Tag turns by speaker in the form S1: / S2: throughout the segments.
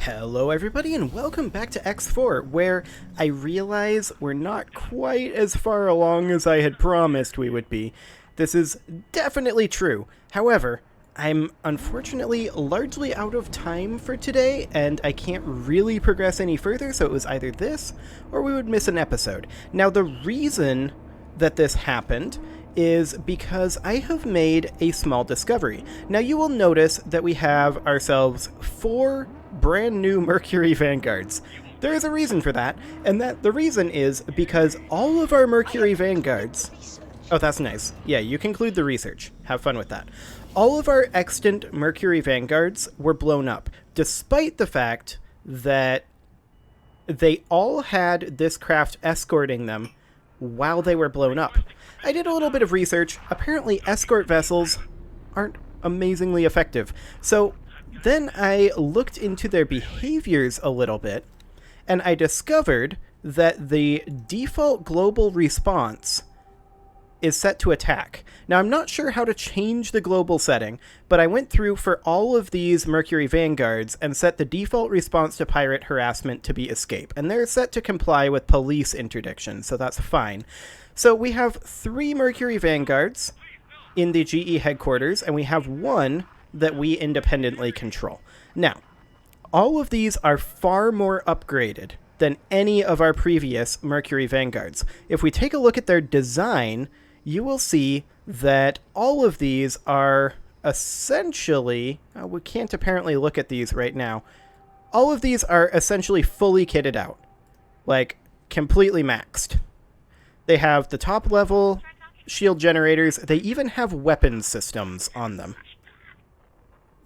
S1: Hello everybody and welcome back to X4, where I realize we're not quite as far along as I had promised we would be. This is definitely true. However, I'm unfortunately largely out of time for today, and I can't really progress any further, so it was either this, or we would miss an episode. Now, the reason that this happened is because I have made a small discovery. Now, you will notice that we have ourselves 4 brand new Mercury Vanguards. There is a reason for that, and the reason is because all of our Mercury Vanguards... Oh, that's nice. Yeah, you conclude the research. Have fun with that. All of our extant Mercury Vanguards were blown up, despite the fact that they all had this craft escorting them while they were blown up. I did a little bit of research. Apparently, escort vessels aren't amazingly effective. So then I looked into their behaviors a little bit, and I discovered that the default global response is set to attack. Now, I'm not sure how to change the global setting, but I went through for all of these Mercury Vanguards and set the default response to pirate harassment to be escape, and they're set to comply with police interdiction, so that's fine. So we have 3 Mercury Vanguards in the GE headquarters, and we have 1 that we independently control. Now, all of these are far more upgraded than any of our previous Mercury Vanguards. If we take a look at their design, you will see that all of these are essentially... we can't apparently look at these right now. All of these are essentially fully kitted out. Like, completely maxed. They have the top level shield generators. They even have weapons systems on them.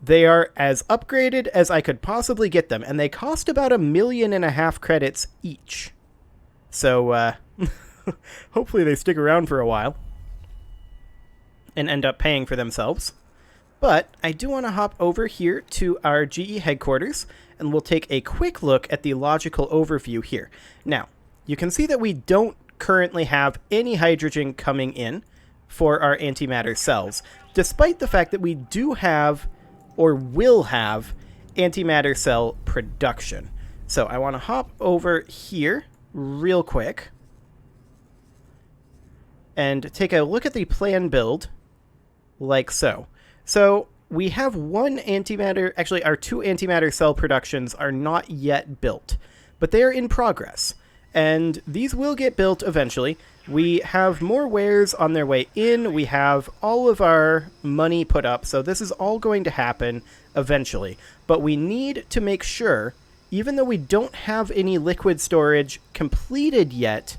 S1: They are as upgraded as I could possibly get them, and they cost about 1.5 million credits each. So, hopefully they stick around for a while and end up paying for themselves. But I do want to hop over here to our GE headquarters, and we'll take a quick look at the logical overview here. Now, you can see that we don't currently have any hydrogen coming in for our antimatter cells, despite the fact that we do have, or will have, antimatter cell production. So I want to hop over here real quick and take a look at the plan build like so. So we have 1 antimatter, actually our 2 antimatter cell productions are not yet built, but they are in progress. And these will get built eventually. We have more wares on their way in. We have all of our money put up, so this is all going to happen eventually. But we need to make sure, even though we don't have any liquid storage completed yet,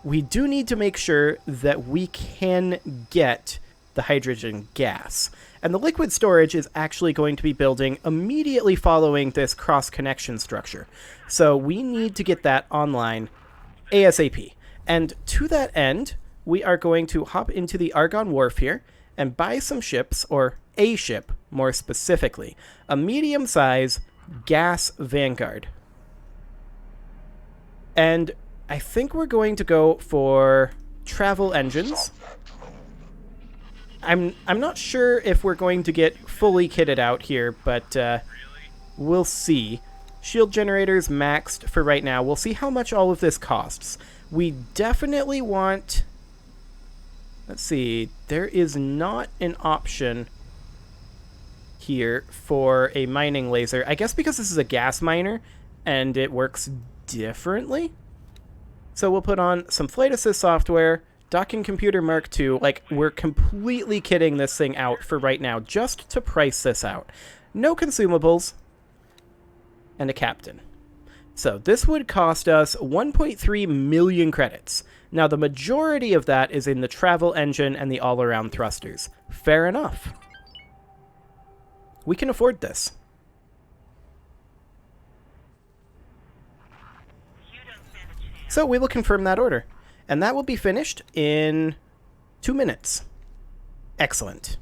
S1: we do need to make sure that we can get the hydrogen gas. And the liquid storage is actually going to be building immediately following this cross-connection structure. So we need to get that online ASAP. And to that end, we are going to hop into the Argon Wharf here and buy some ships, or a ship more specifically. A medium-size gas Vanguard. And I think we're going to go for travel engines. I'm not sure if we're going to get fully kitted out here, but we'll see. Shield generators maxed for right now. We'll see how much all of this costs. We definitely want... Let's see. There is not an option here for a mining laser. I guess because this is a gas miner and it works differently. So we'll put on some flight assist software, Docking Computer Mark II. Like, we're completely kitting this thing out for right now, just to price this out. No consumables, and a captain. So this would cost us 1.3 million credits. Now, the majority of that is in the travel engine and the all-around thrusters. Fair enough. We can afford this. So we will confirm that order. And that will be finished in 2 minutes. Excellent.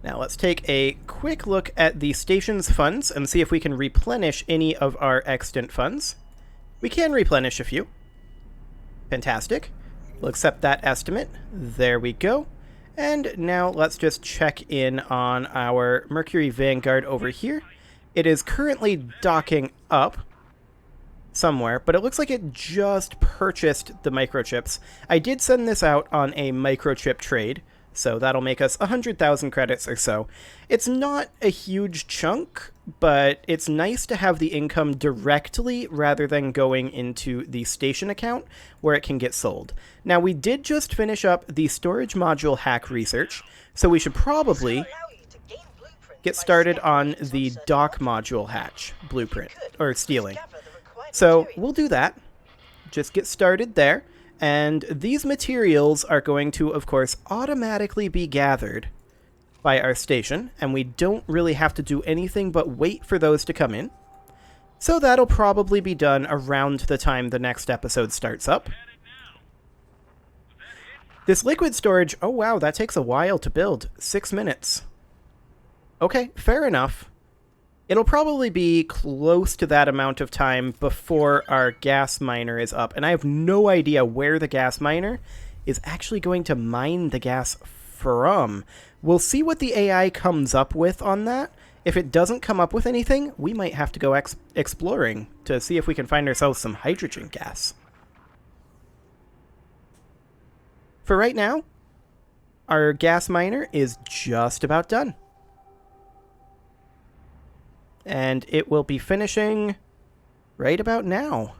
S1: Now let's take a quick look at the station's funds and see if we can replenish any of our extant funds. We can replenish a few. Fantastic. We'll accept that estimate. There we go. And now let's just check in on our Mercury Vanguard over here. It is currently docking up somewhere, but it looks like it just purchased the microchips. I did send this out on a microchip trade, so that'll make us 100,000 credits or so. It's not a huge chunk, but it's nice to have the income directly rather than going into the station account where it can get sold. Now, we did just finish up the storage module hack research, so we should probably get started on the dock module hatch blueprint, or stealing. So we'll do that. Just get started there. And these materials are going to, of course, automatically be gathered by our station, and we don't really have to do anything but wait for those to come in. So that'll probably be done around the time the next episode starts up. This liquid storage, oh wow, that takes a while to build. 6 minutes. Okay, fair enough. It'll probably be close to that amount of time before our gas miner is up. And I have no idea where the gas miner is actually going to mine the gas from. We'll see what the AI comes up with on that. If it doesn't come up with anything, we might have to go exploring to see if we can find ourselves some hydrogen gas. For right now, our gas miner is just about done. And it will be finishing right about now.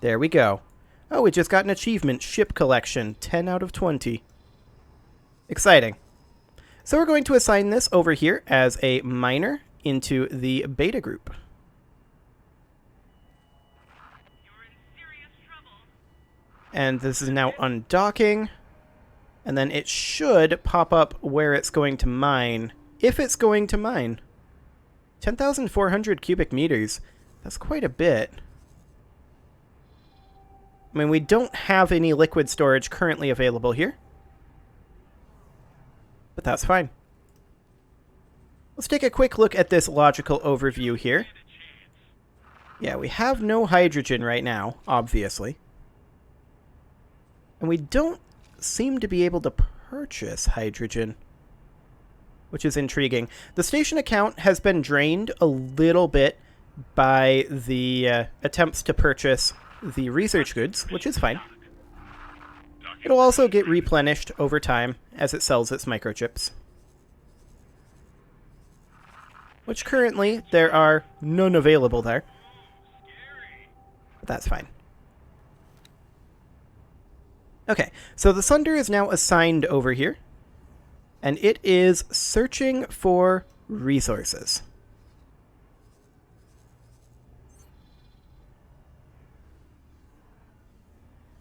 S1: There we go. Oh, we just got an achievement, ship collection, 10 out of 20. Exciting. So we're going to assign this over here as a miner into the beta group. And this is now undocking. And then it should pop up where it's going to mine, if it's going to mine. 10,400 cubic meters. That's quite a bit. I mean, we don't have any liquid storage currently available here. But that's fine. Let's take a quick look at this logical overview here. Yeah, we have no hydrogen right now, obviously. And we don't seem to be able to purchase hydrogen, which is intriguing. The station account has been drained a little bit by the attempts to purchase the research goods, which is fine. It'll also get replenished over time as it sells its microchips. Which currently, there are none available there. But that's fine. Okay, so the Sunder is now assigned over here. And it is searching for resources.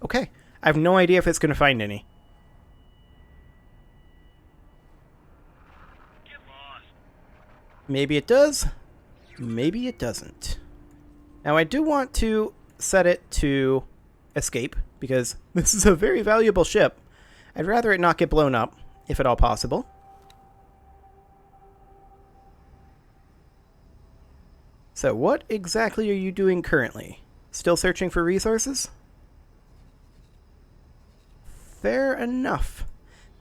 S1: Okay, I have no idea if it's going to find any. Maybe it does, maybe it doesn't. Now I do want to set it to escape, because this is a very valuable ship. I'd rather it not get blown up, if at all possible. So what exactly are you doing currently? Still searching for resources? Fair enough.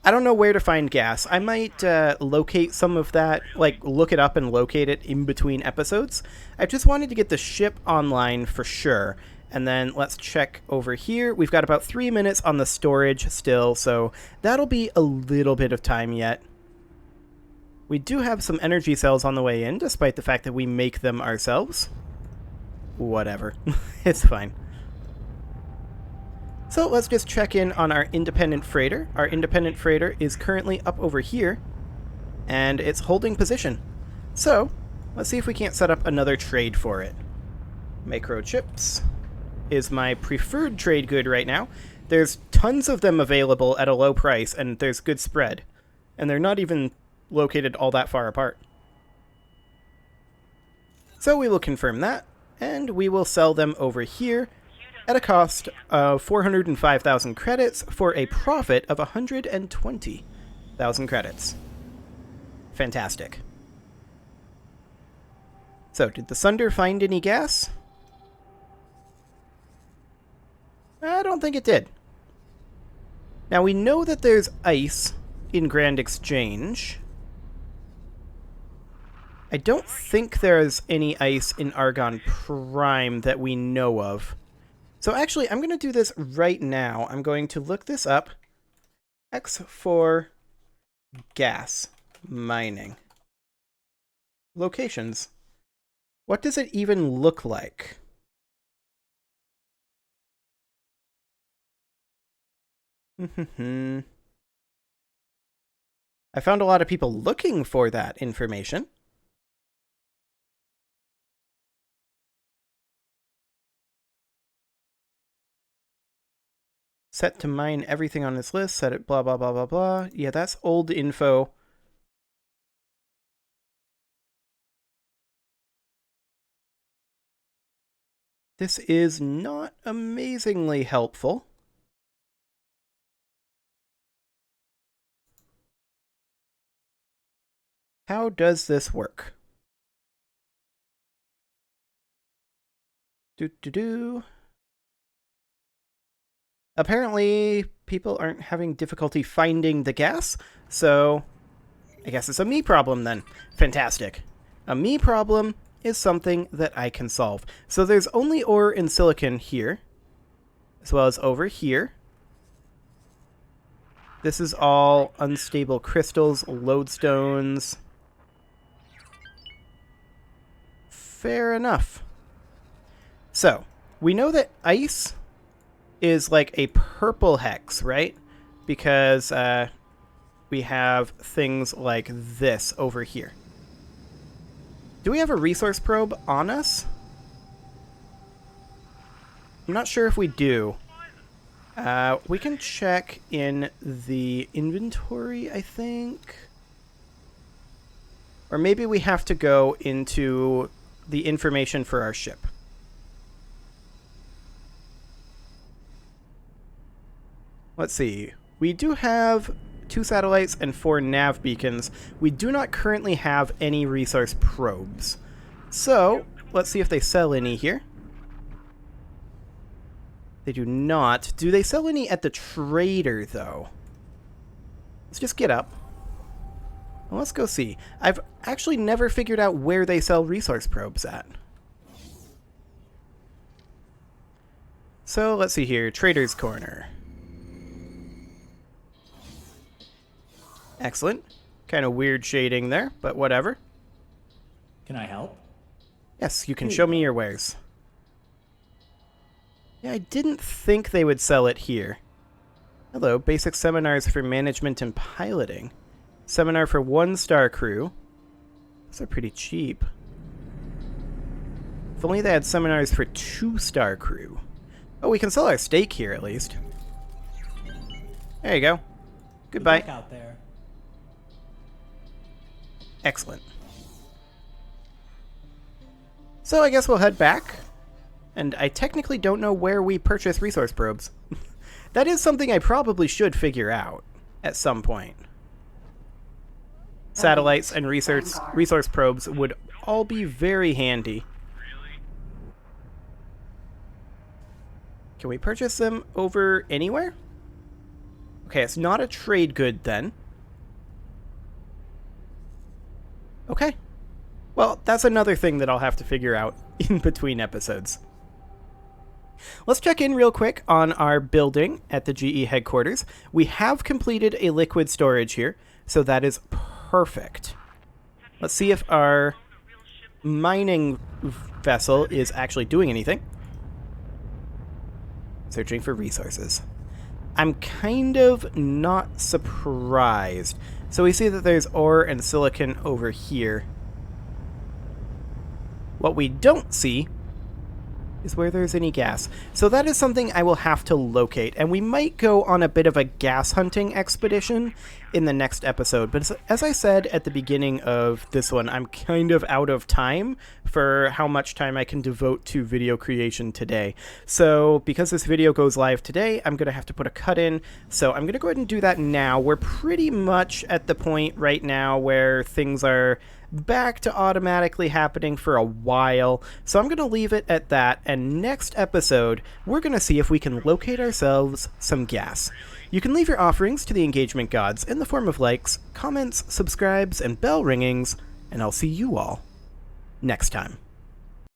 S1: I don't know where to find gas. I might locate some of that, like look it up and locate it in between episodes. I just wanted to get the ship online for sure. And then let's check over here. We've got about 3 minutes on the storage still, so that'll be a little bit of time yet. We do have some energy cells on the way in, despite the fact that we make them ourselves. Whatever. It's fine. So let's just check in on our independent freighter. Our independent freighter is currently up over here, and it's holding position. So let's see if we can't set up another trade for it. Microchips is my preferred trade good right now. There's tons of them available at a low price, and there's good spread. And they're not even located all that far apart. So we will confirm that, and we will sell them over here at a cost of 405,000 credits for a profit of 120,000 credits. Fantastic. So, did the Sunder find any gas? I don't think it did. Now, we know that there's ice in Grand Exchange. I don't think there's any ice in Argon Prime that we know of. So actually, I'm going to do this right now. I'm going to look this up. X4 gas mining. Locations. What does it even look like? I found a lot of people looking for that information. Set to mine everything on this list, set it blah blah blah blah blah. Yeah, that's old info. This is not amazingly helpful. How does this work? Apparently, people aren't having difficulty finding the gas, so I guess it's a me problem then. Fantastic. A me problem is something that I can solve. So there's only ore and silicon here, as well as over here. This is all unstable crystals, lodestones. Fair enough. So, we know that ice is like a purple hex, right? Because we have things like this over here. Do we have a resource probe on us? I'm not sure if we do. We can check in the inventory, I think. Or maybe we have to go into the information for our ship. Let's see. We do have 2 satellites and 4 nav beacons. We do not currently have any resource probes. So, let's see if they sell any here. They do not. Do they sell any at the trader, though? Let's just get up. Well, let's go see. I've actually never figured out where they sell resource probes at. So, let's see here. Trader's Corner. Excellent. Kind of weird shading there, but whatever.
S2: Can I help?
S1: Yes, you can show me your wares. Yeah, I didn't think they would sell it here. Hello, basic seminars for management and piloting. Seminar for 1-star crew. Those are pretty cheap. If only they had seminars for 2-star crew. Oh, we can sell our steak here at least. There you go. Goodbye.
S2: Good luck out there.
S1: Excellent. So I guess we'll head back. And I technically don't know where we purchase resource probes. That is something I probably should figure out at some point. Satellites and resource probes would all be very handy. Can we purchase them over anywhere? Okay, it's not a trade good then. Okay. Well, that's another thing that I'll have to figure out in between episodes. Let's check in real quick on our building at the GE headquarters. We have completed a liquid storage here, so that is perfect. Let's see if our mining vessel is actually doing anything. Searching for resources. I'm kind of not surprised. So we see that there's ore and silicon over here. What we don't see is where there's any gas. So that is something I will have to locate, and we might go on a bit of a gas hunting expedition in the next episode. But as I said at the beginning of this one, I'm kind of out of time for how much time I can devote to video creation today. So because this video goes live today, I'm going to have to put a cut in. So I'm going to go ahead and do that now. We're pretty much at the point right now where things are back to automatically happening for a while, so I'm going to leave it at that, and next episode, we're going to see if we can locate ourselves some gas. You can leave your offerings to the engagement gods in the form of likes, comments, subscribes, and bell ringings and I'll see you all next time.